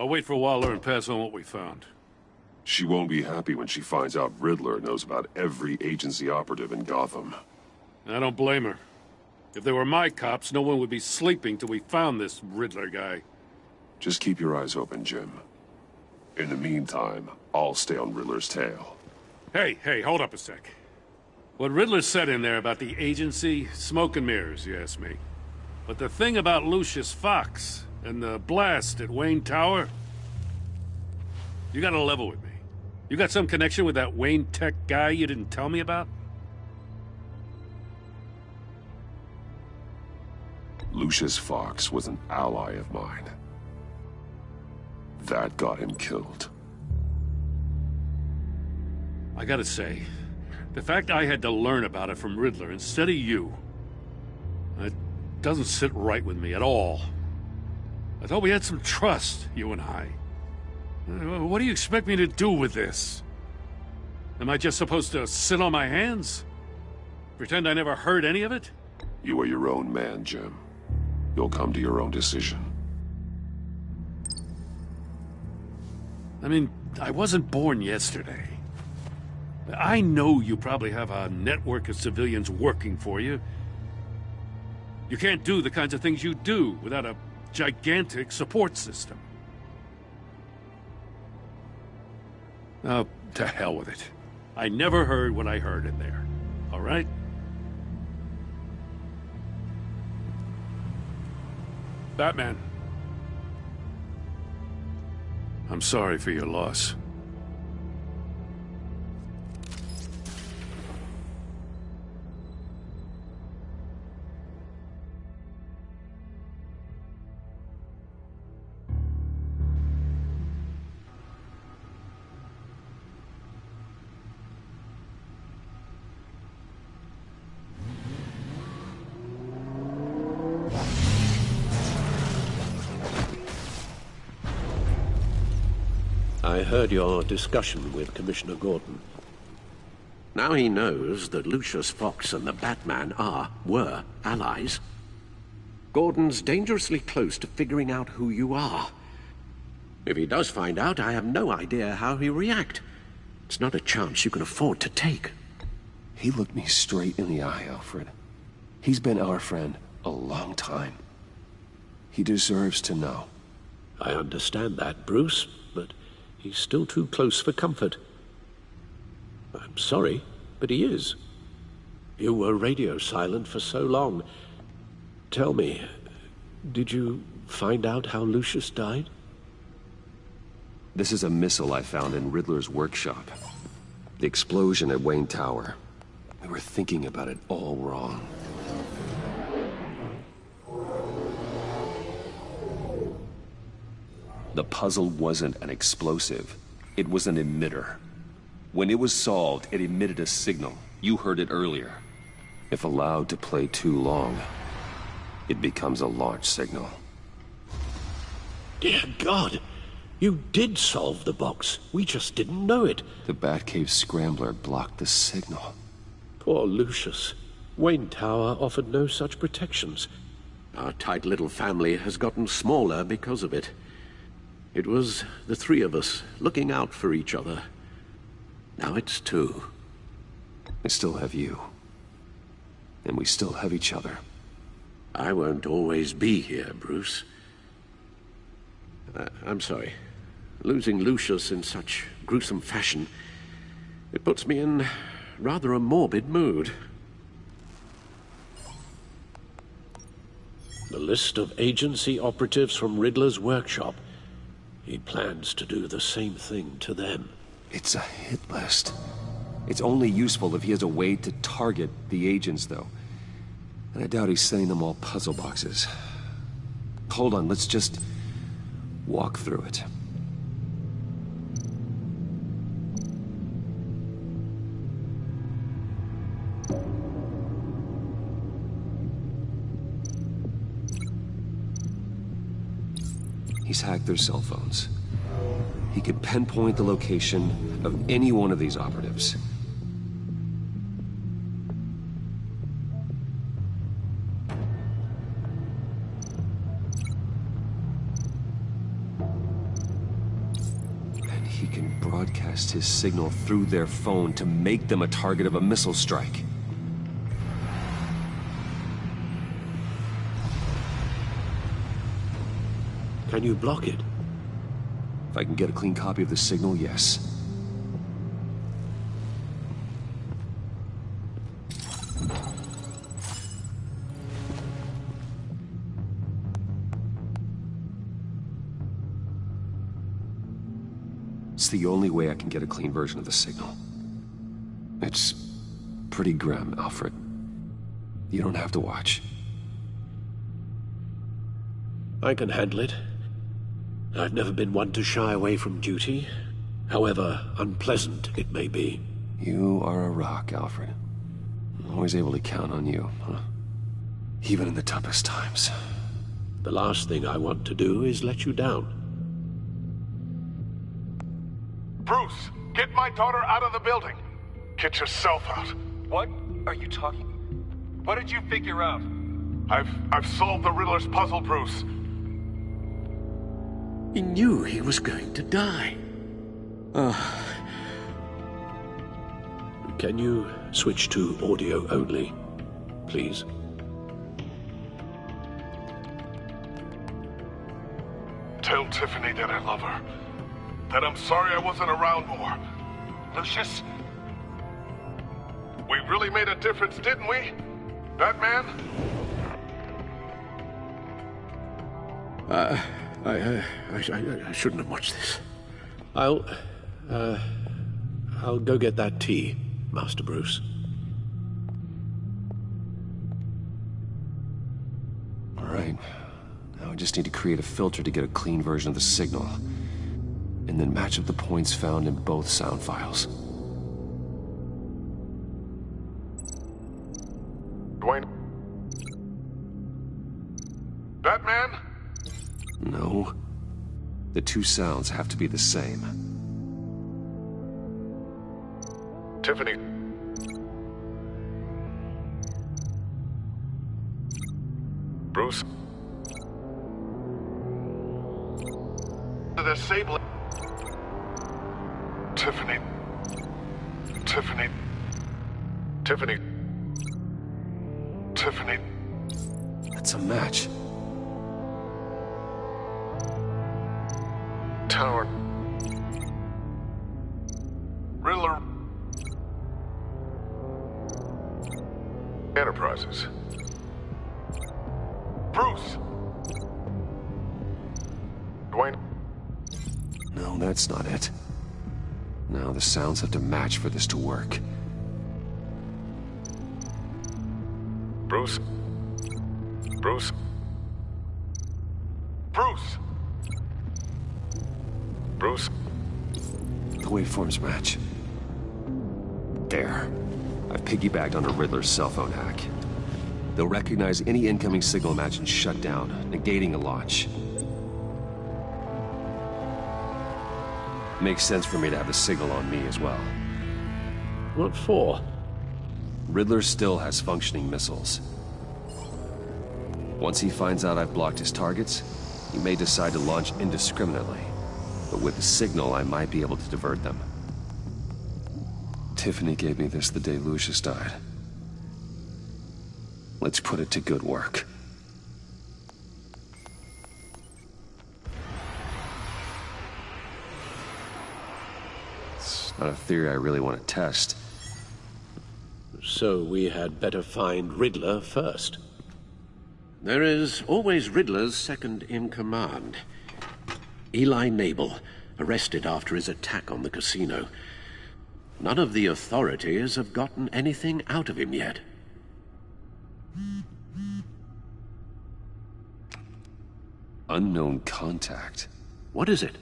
I'll wait for Waller and pass on what we found. She won't be happy when she finds out Riddler knows about every agency operative in Gotham. I don't blame her. If they were my cops, no one would be sleeping till we found this Riddler guy. Just keep your eyes open, Jim. In the meantime, I'll stay on Riddler's tail. Hey, hold up a sec. What Riddler said in there about the agency, smoke and mirrors, you ask me. But the thing about Lucius Fox and the blast at Wayne Tower, you gotta level with me. You got some connection with that Wayne Tech guy you didn't tell me about? Lucius Fox was an ally of mine. That got him killed. I gotta say, the fact I had to learn about it from Riddler instead of you, it doesn't sit right with me at all. I thought we had some trust, you and I. What do you expect me to do with this? Am I just supposed to sit on my hands? Pretend I never heard any of it? You are your own man, Jim. You'll come to your own decision. I mean, I wasn't born yesterday. I know you probably have a network of civilians working for you. You can't do the kinds of things you do without a gigantic support system. Oh, to hell with it. I never heard what I heard in there. All right? Batman. I'm sorry for your loss. I heard your discussion with Commissioner Gordon. Now he knows that Lucius Fox and the Batman were allies. Gordon's dangerously close to figuring out who you are. If he does find out, I have no idea how he'll react. It's not a chance you can afford to take. He looked me straight in the eye, Alfred. He's been our friend a long time. He deserves to know. I understand that, Bruce, but he's still too close for comfort. I'm sorry, but he is. You were radio silent for so long. Tell me, did you find out how Lucius died? This is a missile I found in Riddler's workshop. The explosion at Wayne Tower. We were thinking about it all wrong. The puzzle wasn't an explosive. It was an emitter. When it was solved, it emitted a signal. You heard it earlier. If allowed to play too long, it becomes a launch signal. Dear God! You did solve the box. We just didn't know it. The Batcave scrambler blocked the signal. Poor Lucius. Wayne Tower offered no such protections. Our tight little family has gotten smaller because of it. It was the three of us looking out for each other. Now it's two. I still have you. And we still have each other. I won't always be here, Bruce. I'm sorry. Losing Lucius in such gruesome fashion, it puts me in rather a morbid mood. The list of agency operatives from Riddler's workshop. He plans to do the same thing to them. It's a hit list. It's only useful if he has a way to target the agents, though. And I doubt he's sending them all puzzle boxes. Hold on, let's just walk through it. He's hacked their cell phones. He could pinpoint the location of any one of these operatives. he can broadcast his signal through their phone to make them a target of a missile strike. Can you block it? If I can get a clean copy of the signal, yes. It's the only way I can get a clean version of the signal. It's pretty grim, Alfred. You don't have to watch. I can handle it. I've never been one to shy away from duty, however unpleasant it may be. You are a rock, Alfred. I'm always able to count on you, huh? Even in the toughest times. The last thing I want to do is let you down. Bruce, get my daughter out of the building. Get yourself out. What are you talking? What did you figure out? I've solved the Riddler's puzzle, Bruce. He knew he was going to die. Can you switch to audio only, please? Tell Tiffany that I love her. That I'm sorry I wasn't around more. Lucius? We really made a difference, didn't we? Batman? I shouldn't have watched this. I'll go get that tea, Master Bruce. All right. Now I just need to create a filter to get a clean version of the signal. And then match up the points found in both sound files. Dwayne? Batman? No. The two sounds have to be the same. Tiffany. Bruce. The sable. Tiffany. Tiffany. Tiffany. Tiffany. That's a match. Tower. Riddler. Enterprises. Bruce. Dwayne. No, that's not it. Now the sounds have to match for this to work. Bruce. Bruce. Bruce. Bruce. The waveforms match. There. I've piggybacked on a Riddler's cell phone hack. They'll recognize any incoming signal match and shut down, negating a launch. Makes sense for me to have the signal on me as well. What for? Riddler still has functioning missiles. Once he finds out I've blocked his targets, he may decide to launch indiscriminately. But with the signal, I might be able to divert them. Tiffany gave me this the day Lucius died. Let's put it to good work. It's not a theory I really want to test. So we had better find Riddler first. There is always Riddler's second in command. Eli Nabel, arrested after his attack on the casino. None of the authorities have gotten anything out of him yet. Unknown contact. What is it?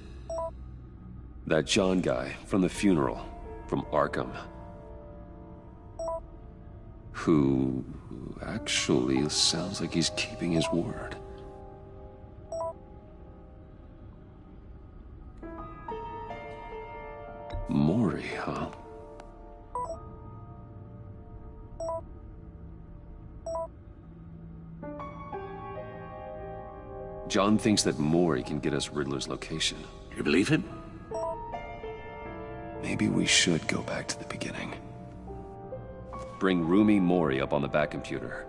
That John guy from the funeral, from Arkham. Who actually sounds like he's keeping his word. Maury, huh? John thinks that Maury can get us Riddler's location. Do you believe him? Maybe we should go back to the beginning. Bring Rumi Mori up on the back computer.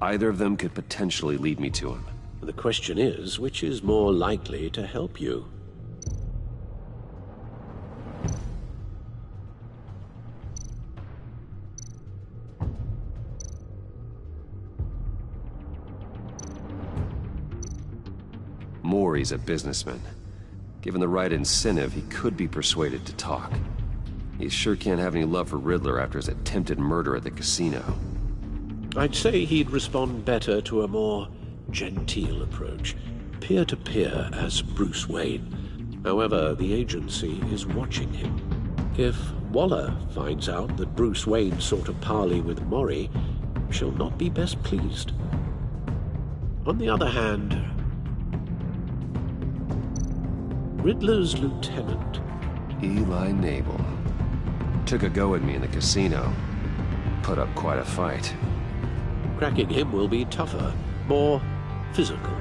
Either of them could potentially lead me to him. The question is, which is more likely to help you? Mori's a businessman. Given the right incentive, he could be persuaded to talk. He sure can't have any love for Riddler after his attempted murder at the casino. I'd say he'd respond better to a more genteel approach, peer-to-peer as Bruce Wayne. However, the agency is watching him. If Waller finds out that Bruce Wayne sought a parley with Mori, she'll not be best pleased. On the other hand, Riddler's lieutenant, Eli Nabel, took a go at me in the casino. Put up quite a fight. cracking him will be tougher, more physical.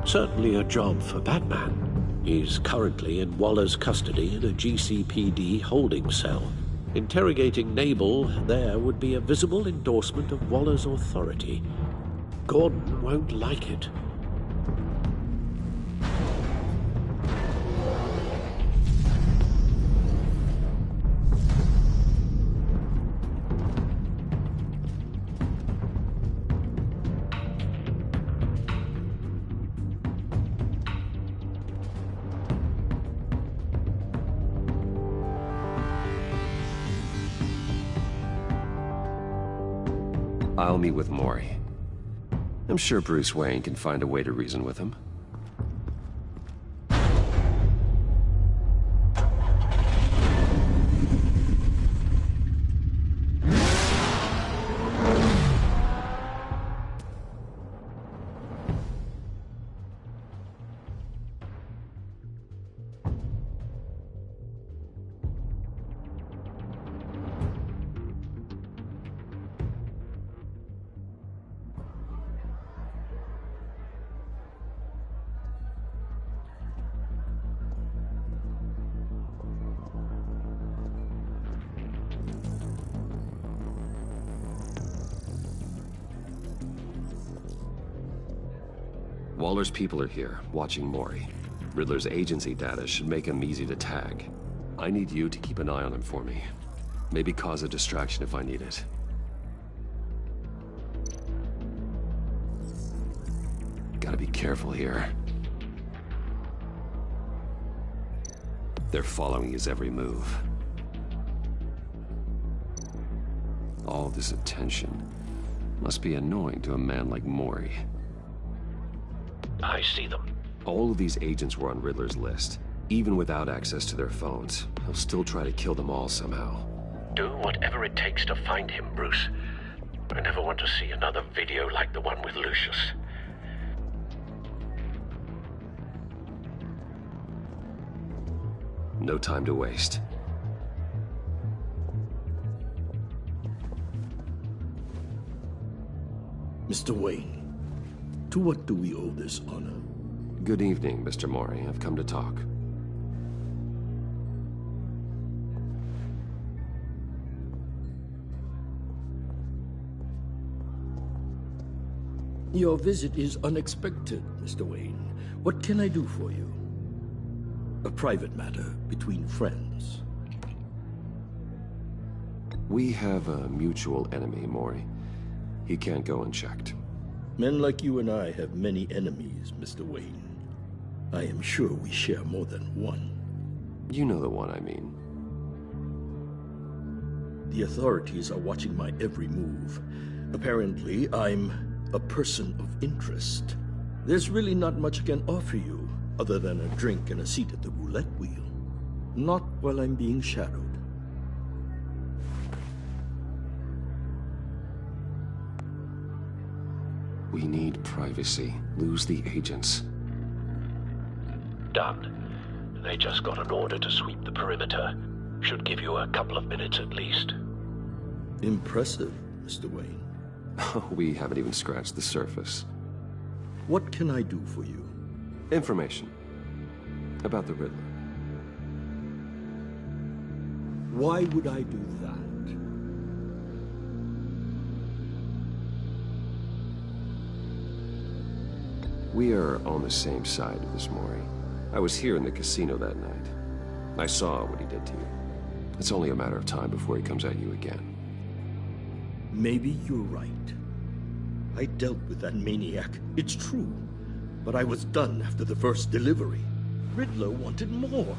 Certainly a job for Batman. He's currently in Waller's custody in a GCPD holding cell. Interrogating Nabel there would be a visible endorsement of Waller's authority. Gordon won't like it. I'll meet with Mori. I'm sure Bruce Wayne can find a way to reason with him. Waller's people are here, watching Mori. Riddler's agency data should make him easy to tag. I need you to keep an eye on him for me. Maybe cause a distraction if I need it. Gotta be careful here. They're following his every move. All this attention must be annoying to a man like Mori. I see them. All of these agents were on Riddler's list. Even without access to their phones, he'll still try to kill them all somehow. Do whatever it takes to find him, Bruce. I never want to see another video like the one with Lucius. No time to waste. Mr. Wayne, to what do we owe this honor? Good evening, Mr. Mori. I've come to talk. Your visit is unexpected, Mr. Wayne. What can I do for you? A private matter between friends. We have a mutual enemy, Mori. He can't go unchecked. Men like you and I have many enemies, Mr. Wayne. I am sure we share more than one. You know the one I mean. The authorities are watching my every move. Apparently, I'm a person of interest. There's really not much I can offer you, other than a drink and a seat at the roulette wheel. Not while I'm being shadowed. We need privacy. Lose the agents. Done. They just got an order to sweep the perimeter. Should give you a couple of minutes at least. Impressive, Mr. Wayne. We haven't even scratched the surface. What can I do for you? Information. About the Riddler. Why would I do that? We are on the same side of this, Maury. I was here in the casino that night. I saw what he did to you. It's only a matter of time before he comes at you again. Maybe you're right. I dealt with that maniac, it's true. But I was done after the first delivery. Riddler wanted more.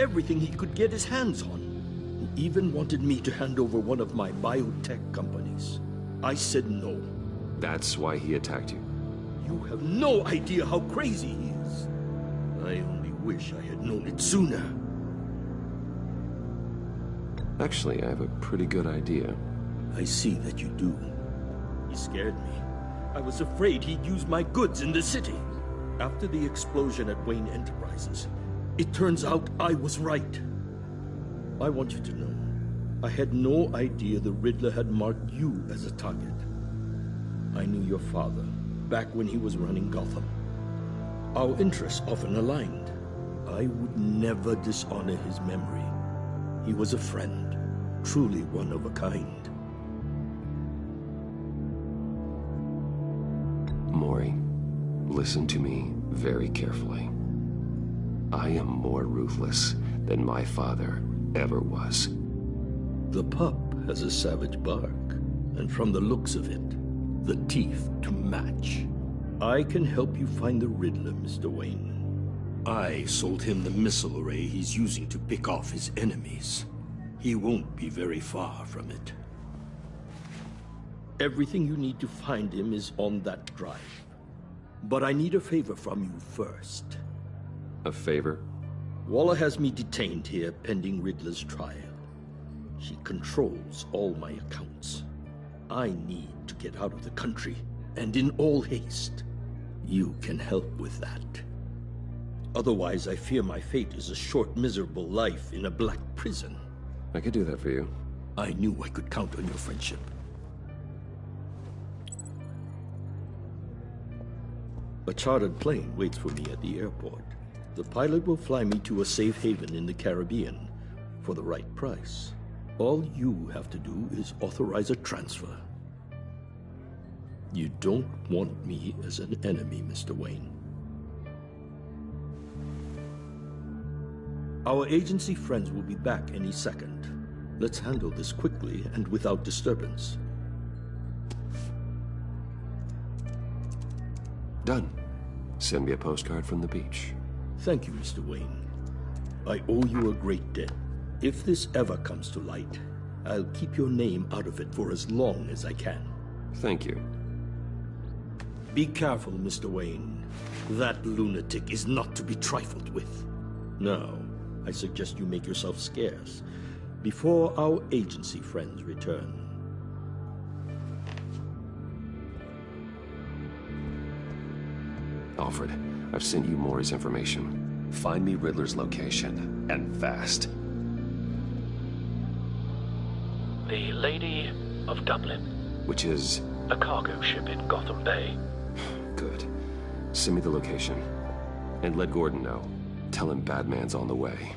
Everything he could get his hands on. He even wanted me to hand over one of my biotech companies. I said no. That's why he attacked you? You have no idea how crazy he is. I only wish I had known it sooner. Actually, I have a pretty good idea. I see that you do. He scared me. I was afraid he'd use my goods in the city. After the explosion at Wayne Enterprises, it turns out I was right. I want you to know, I had no idea the Riddler had marked you as a target. I knew your father, back when he was running Gotham. Our interests often aligned. I would never dishonor his memory. He was a friend, truly one of a kind. Maury, listen to me very carefully. I am more ruthless than my father ever was. The pup has a savage bark, and from the looks of it, the teeth to match. I can help you find the Riddler, Mr. Wayne. I sold him the missile array he's using to pick off his enemies. He won't be very far from it. Everything you need to find him is on that drive. But I need a favor from you first. A favor? Waller has me detained here pending Riddler's trial. She controls all my accounts. I need to get out of the country, and in all haste. You can help with that. Otherwise, I fear my fate is a short, miserable life in a black prison. I could do that for you. I knew I could count on your friendship. A chartered plane waits for me at the airport. The pilot will fly me to a safe haven in the Caribbean for the right price. All you have to do is authorize a transfer. You don't want me as an enemy, Mr. Wayne. Our agency friends will be back any second. Let's handle this quickly and without disturbance. Done. Send me a postcard from the beach. Thank you, Mr. Wayne. I owe you a great debt. If this ever comes to light, I'll keep your name out of it for as long as I can. Thank you. Be careful, Mr. Wayne. That lunatic is not to be trifled with. Now, I suggest you make yourself scarce before our agency friends return. Alfred, I've sent you Maury's information. Find me Riddler's location, and fast. The Lady of Dublin. Which is? A cargo ship in Gotham Bay. Good. Send me the location. And let Gordon know. Tell him Batman's on the way.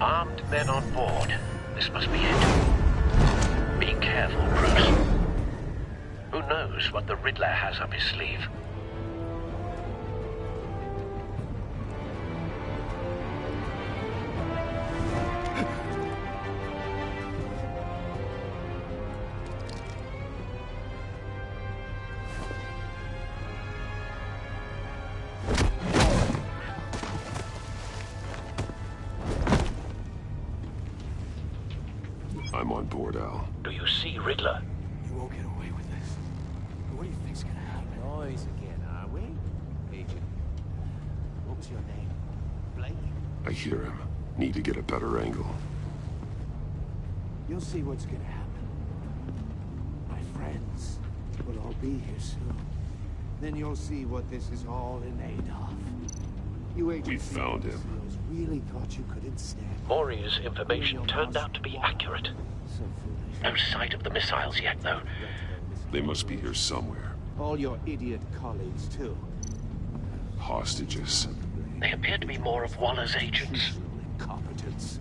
Armed men on board. This must be it. Be careful, Bruce. Who knows what the Riddler has up his sleeve? I'm on board, Al. Do you see Riddler? You won't get away with this. What do you think's gonna happen? Noise again, are we? Agent. What was your name? Blake? I hear him. Need to get a better angle. You'll see what's gonna happen. My friends. We'll all be here soon. Then you'll see what this is all in aid of. You agents We found him. really thought you could instead. Maury's information turned out to be accurate. So foolish. No sight of the missiles yet, though. They must be here somewhere. All your idiot colleagues, too. Hostages. They appear to be more of Waller's agents. Incompetence.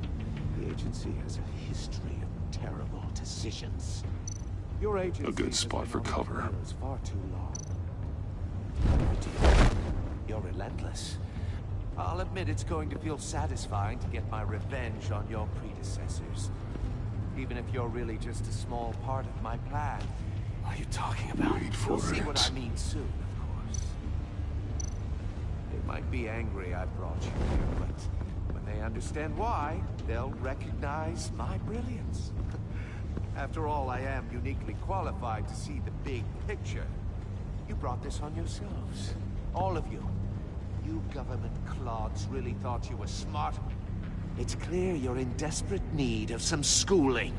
The agency has a history of terrible decisions. Your agency A good spot for cover. is far too long. But you, you're relentless. I'll admit it's going to feel satisfying to get my revenge on your predecessors. Even if you're really just a small part of my plan. What are you talking about? Wait for You'll see it. what I mean soon, of course. They might be angry I brought you here, but when they understand why, they'll recognize my brilliance. After all, I am uniquely qualified to see the big picture. You brought this on yourselves. All of you. You government clods really thought you were smart. It's clear you're in desperate need of some schooling.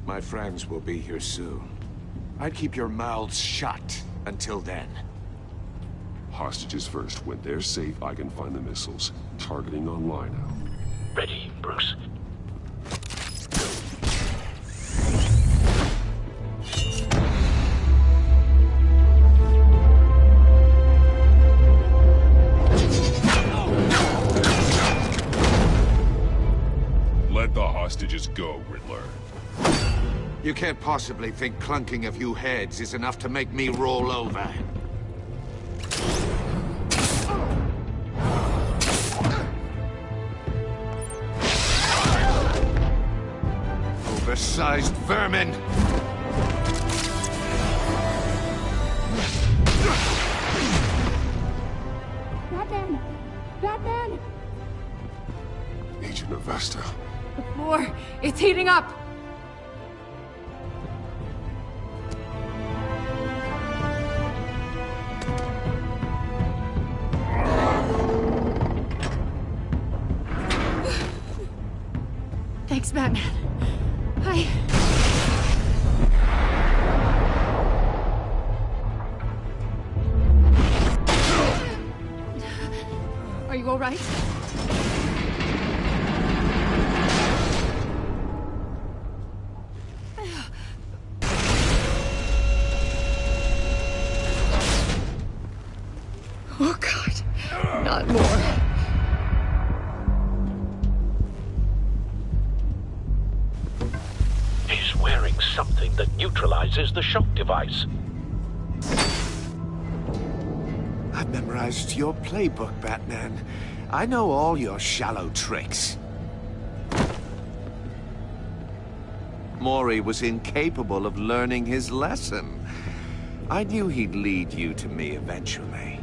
My friends will be here soon. I'd keep your mouths shut until then. Hostages first. When they're safe, I can find the missiles. Targeting online now. Ready, Bruce. Let the hostages go, Riddler. You can't possibly think clunking a few heads is enough to make me roll over. Oversized vermin! Batman! Batman! Agent Avesta. The floor, it's heating up! Thanks, Batman. Are you all right? Oh, God. Not more. He's wearing something that neutralizes the shock device. I've memorized your playbook, Batman. I know all your shallow tricks. Maury was incapable of learning his lesson. I knew he'd lead you to me eventually.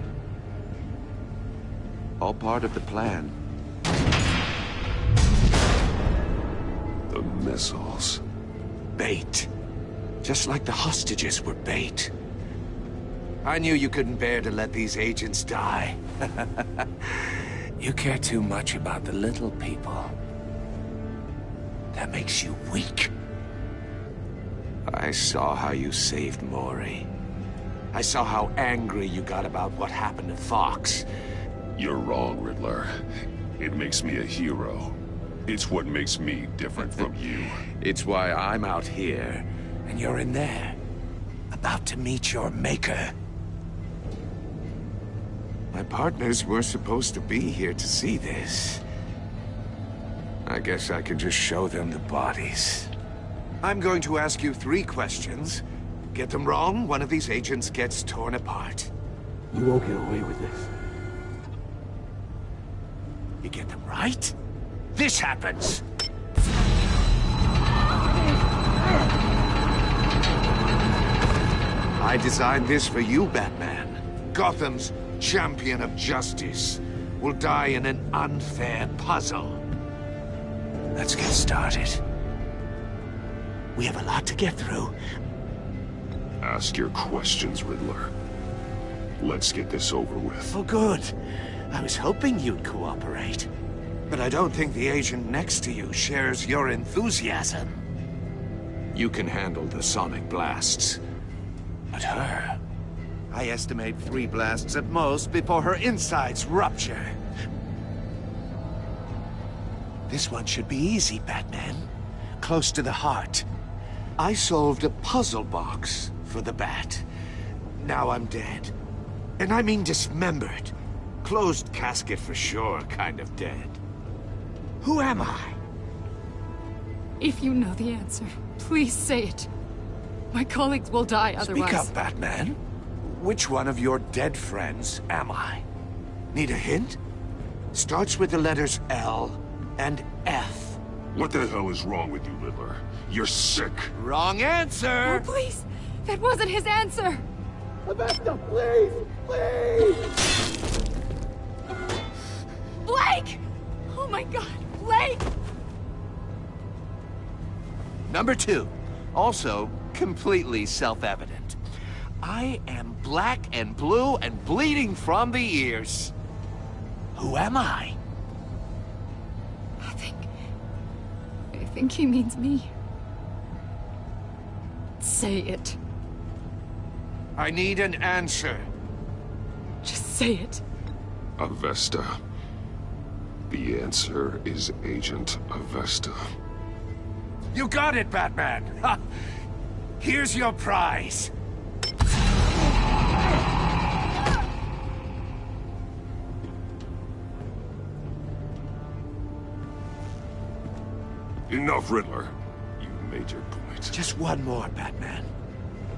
All part of the plan. The missiles. Bait. Just like the hostages were bait. I knew you couldn't bear to let these agents die. You care too much about the little people. That makes you weak. I saw how you saved Maury. I saw how angry you got about what happened to Fox. You're wrong, Riddler. It makes me a hero. It's what makes me different from you. It's why I'm out here, and you're in there. About to meet your maker. My partners were supposed to be here to see this. I guess I can just show them the bodies. I'm going to ask you 3 questions. Get them wrong, one of these agents gets torn apart. You won't get away with this. You get them right, this happens! I designed this for you, Batman. Gotham's champion of justice will die in an unfair puzzle. Let's get started. We have a lot to get through. Ask your questions, Riddler. Let's get this over with. Oh, good. I was hoping you'd cooperate. But I don't think the agent next to you shares your enthusiasm. You can handle the sonic blasts. But her... I estimate 3 blasts at most before her insides rupture. This one should be easy, Batman. Close to the heart. I solved a puzzle box for the Bat. Now I'm dead. And I mean dismembered. Closed casket for sure, kind of dead. Who am I? If you know the answer, please say it. My colleagues will die otherwise. Speak up, Batman. Which one of your dead friends am I? Need a hint? Starts with the letters L and F. What the hell is wrong with you, Riddler? You're sick. Wrong answer! Oh, please! That wasn't his answer! Avesta, please! Please! Blake! Oh my god, Blake! Number 2. Also, completely self-evident. I am black and blue and bleeding from the ears. Who am I? I think he means me. Say it. I need an answer. Just say it. Avesta. The answer is Agent Avesta. You got it, Batman! Ha! Here's your prize. Enough, Riddler. You made your point. Just one more, Batman.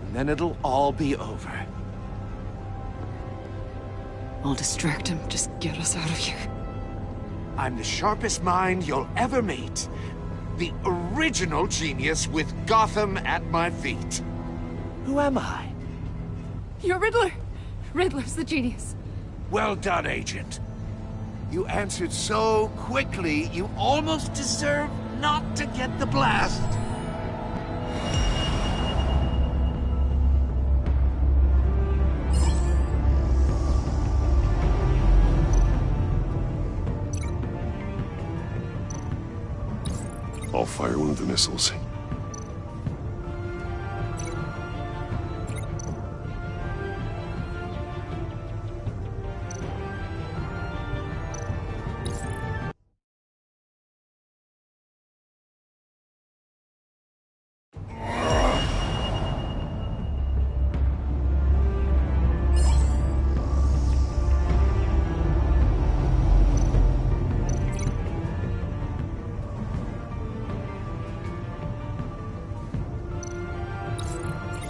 And then it'll all be over. I'll distract him. Just get us out of here. I'm the sharpest mind you'll ever meet. The original genius with Gotham at my feet. Who am I? You're Riddler. Riddler's the genius. Well done, Agent. You answered so quickly, you almost deserve not to get the blast. I'll fire one of the missiles.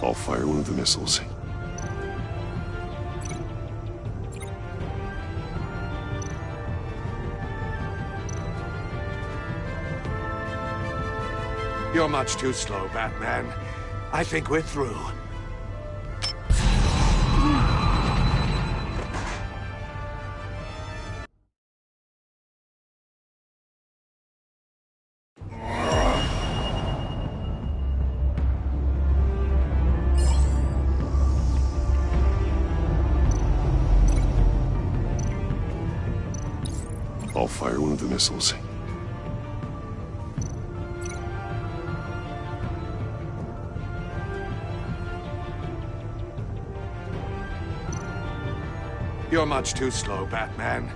I'll fire one of the missiles. You're much too slow, Batman. I think we're through. I'll fire one of the missiles. You're much too slow, Batman.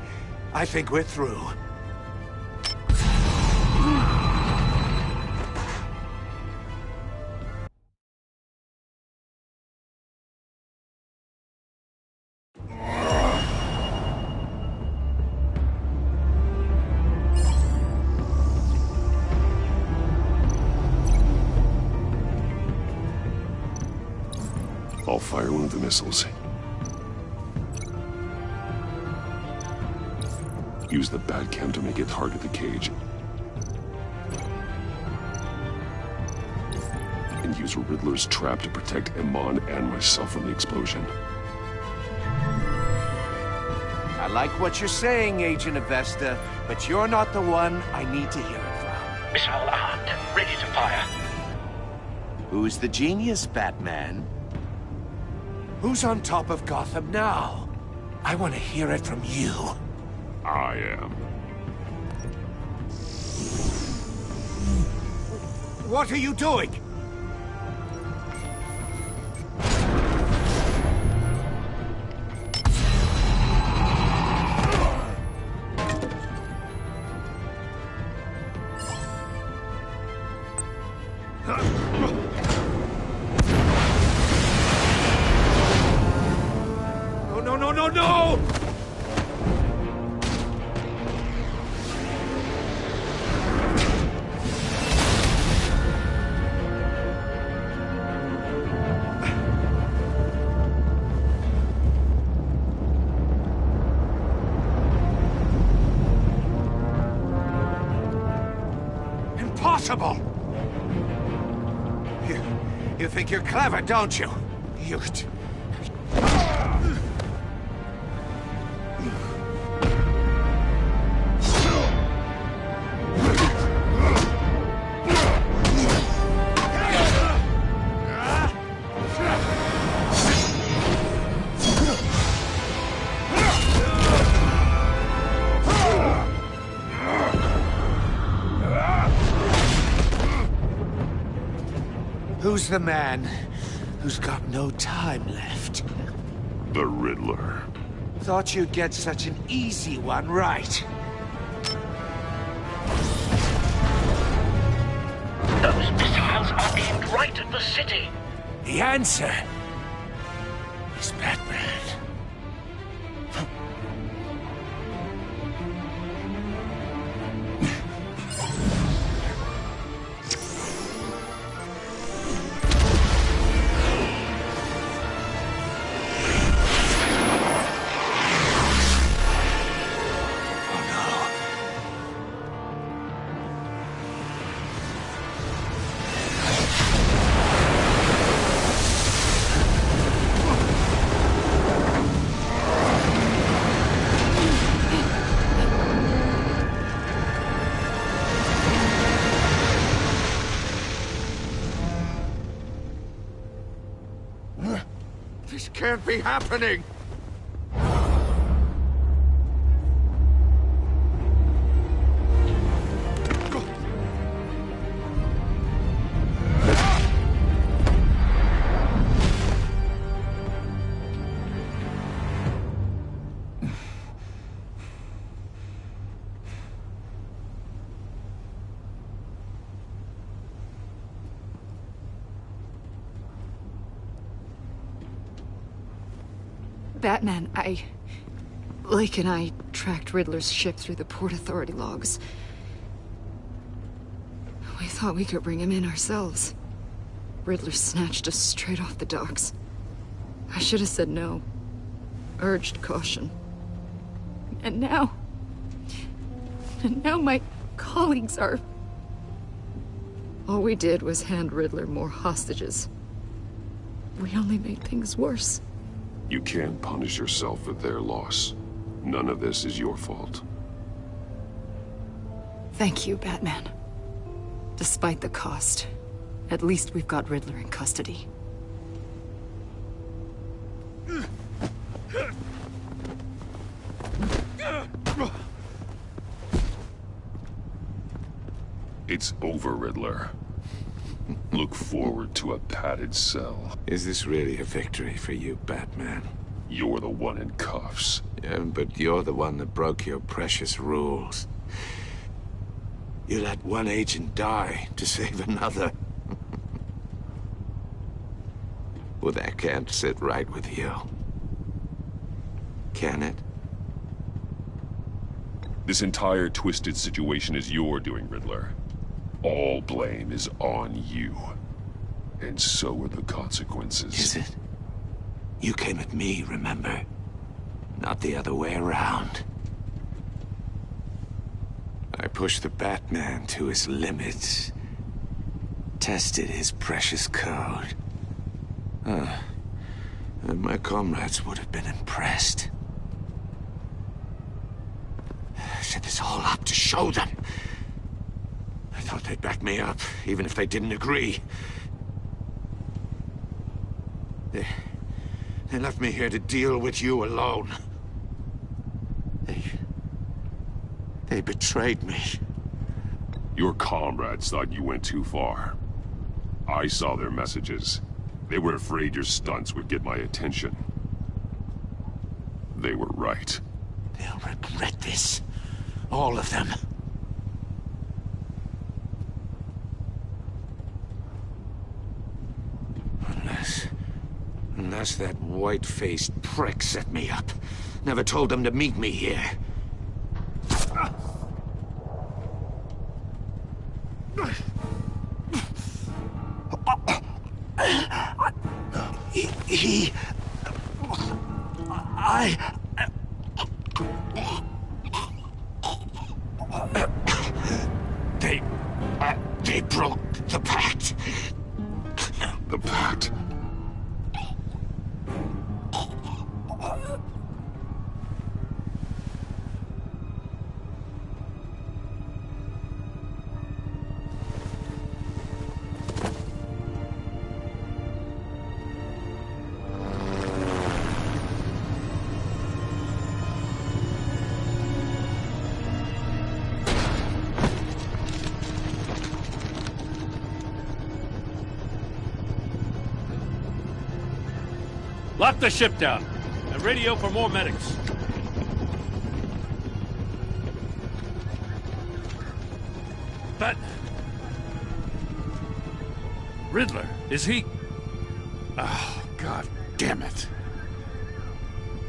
I think we're through. I'll fire one of the missiles. Use the Batcam to make it target the cage. And use Riddler's trap to protect Iman and myself from the explosion. I like what you're saying, Agent Avesta, but you're not the one I need to hear it from. Missile armed, ready to fire. Who's the genius, Batman? Who's on top of Gotham now? I want to hear it from you. I am. What are you doing? no, no, no! Impossible! You think you're clever, don't you? You... Who's the man who's got no time left? The Riddler. Thought you'd get such an easy one right. Those missiles are aimed right at the city. The answer is Batman. This can't be happening! Batman, Blake and I tracked Riddler's ship through the Port Authority logs. We thought we could bring him in ourselves. Riddler snatched us straight off the docks. I should have said no. Urged caution. And now my colleagues are... All we did was hand Riddler more hostages. We only made things worse. You can't punish yourself for their loss. None of this is your fault. Thank you, Batman. Despite the cost, at least we've got Riddler in custody. It's over, Riddler. Look forward to a padded cell. Is this really a victory for you, Batman? You're the one in cuffs. Yeah, but you're the one that broke your precious rules. You let one agent die to save another. Well, that can't sit right with you. Can it? This entire twisted situation is your doing, Riddler. All blame is on you. And so are the consequences. Is it? You came at me, remember? Not the other way around. I pushed the Batman to his limits. Tested his precious code. And my comrades would have been impressed. I set this all up to show them. I thought they'd back me up, even if they didn't agree. They left me here to deal with you alone. They betrayed me. Your comrades thought you went too far. I saw their messages. They were afraid your stunts would get my attention. They were right. They'll regret this. All of them. Unless that white-faced prick set me up. Never told them to meet me here. They broke the pact. The pact? Lock the ship down, and radio for more medics. But... Riddler, is he... Oh, God damn it.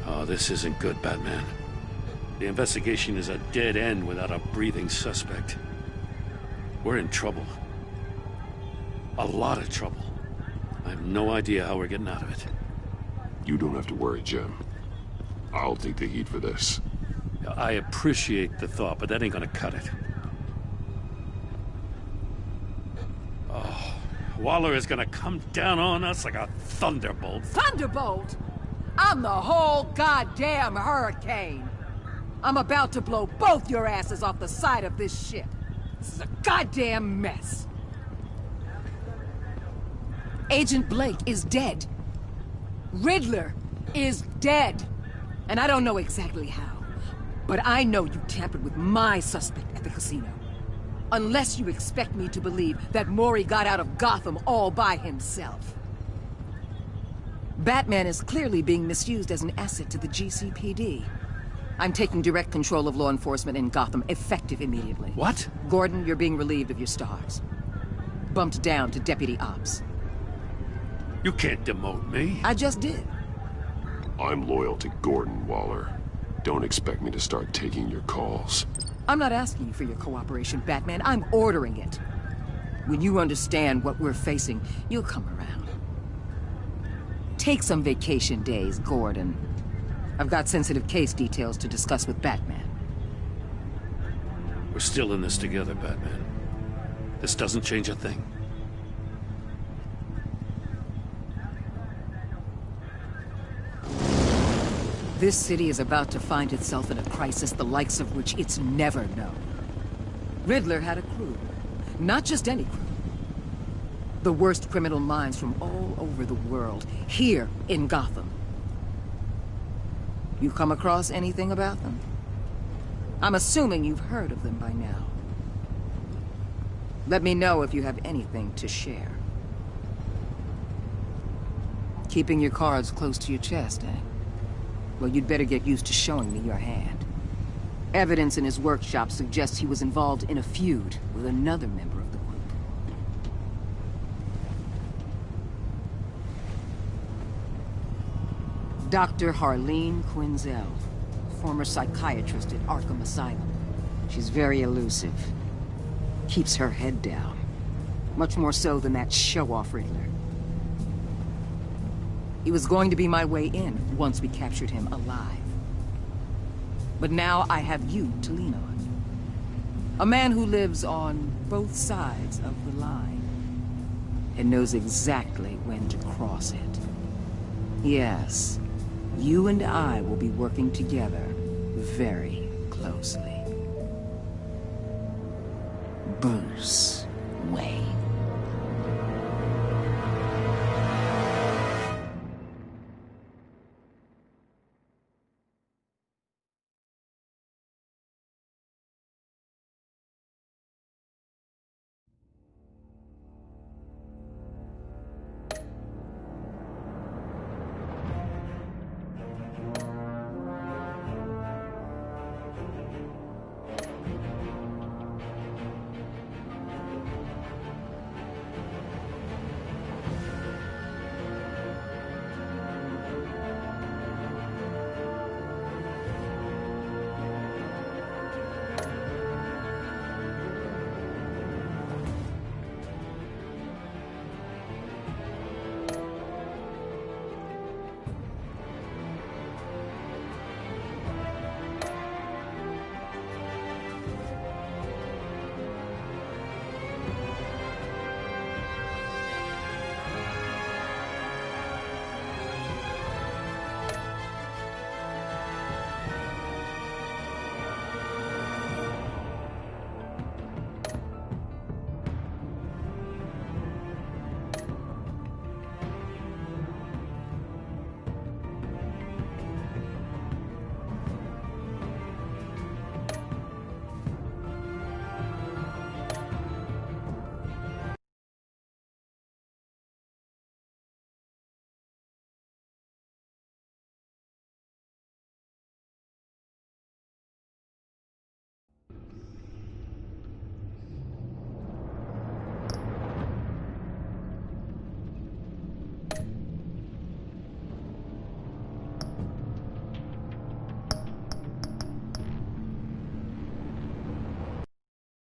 Oh, this isn't good, Batman. The investigation is a dead end without a breathing suspect. We're in trouble. A lot of trouble. I have no idea how we're getting out of it. You don't have to worry, Jim. I'll take the heat for this. I appreciate the thought, but that ain't gonna cut it. Oh, Waller is gonna come down on us like a thunderbolt. Thunderbolt? I'm the whole goddamn hurricane. I'm about to blow both your asses off the side of this ship. This is a goddamn mess. Agent Blake is dead. Riddler is dead. And I don't know exactly how, but I know you tampered with my suspect at the casino. Unless you expect me to believe that Maury got out of Gotham all by himself. Batman is clearly being misused as an asset to the GCPD. I'm taking direct control of law enforcement in Gotham, effective immediately. What? Gordon, you're being relieved of your stars. Bumped down to Deputy Ops. You can't demote me. I just did. I'm loyal to Gordon, Waller. Don't expect me to start taking your calls. I'm not asking you for your cooperation, Batman. I'm ordering it. When you understand what we're facing, you'll come around. Take some vacation days, Gordon. I've got sensitive case details to discuss with Batman. We're still in this together, Batman. This doesn't change a thing. This city is about to find itself in a crisis the likes of which it's never known. Riddler had a crew. Not just any crew. The worst criminal minds from all over the world, here in Gotham. You come across anything about them? I'm assuming you've heard of them by now. Let me know if you have anything to share. Keeping your cards close to your chest, eh? Well, you'd better get used to showing me your hand. Evidence in his workshop suggests he was involved in a feud with another member of the group. Dr. Harleen Quinzel, former psychiatrist at Arkham Asylum. She's very elusive. Keeps her head down. Much more so than that show-off Riddler. He was going to be my way in once we captured him alive. But now I have you to lean on. A man who lives on both sides of the line and knows exactly when to cross it. Yes, you and I will be working together very closely. Bruce Wayne.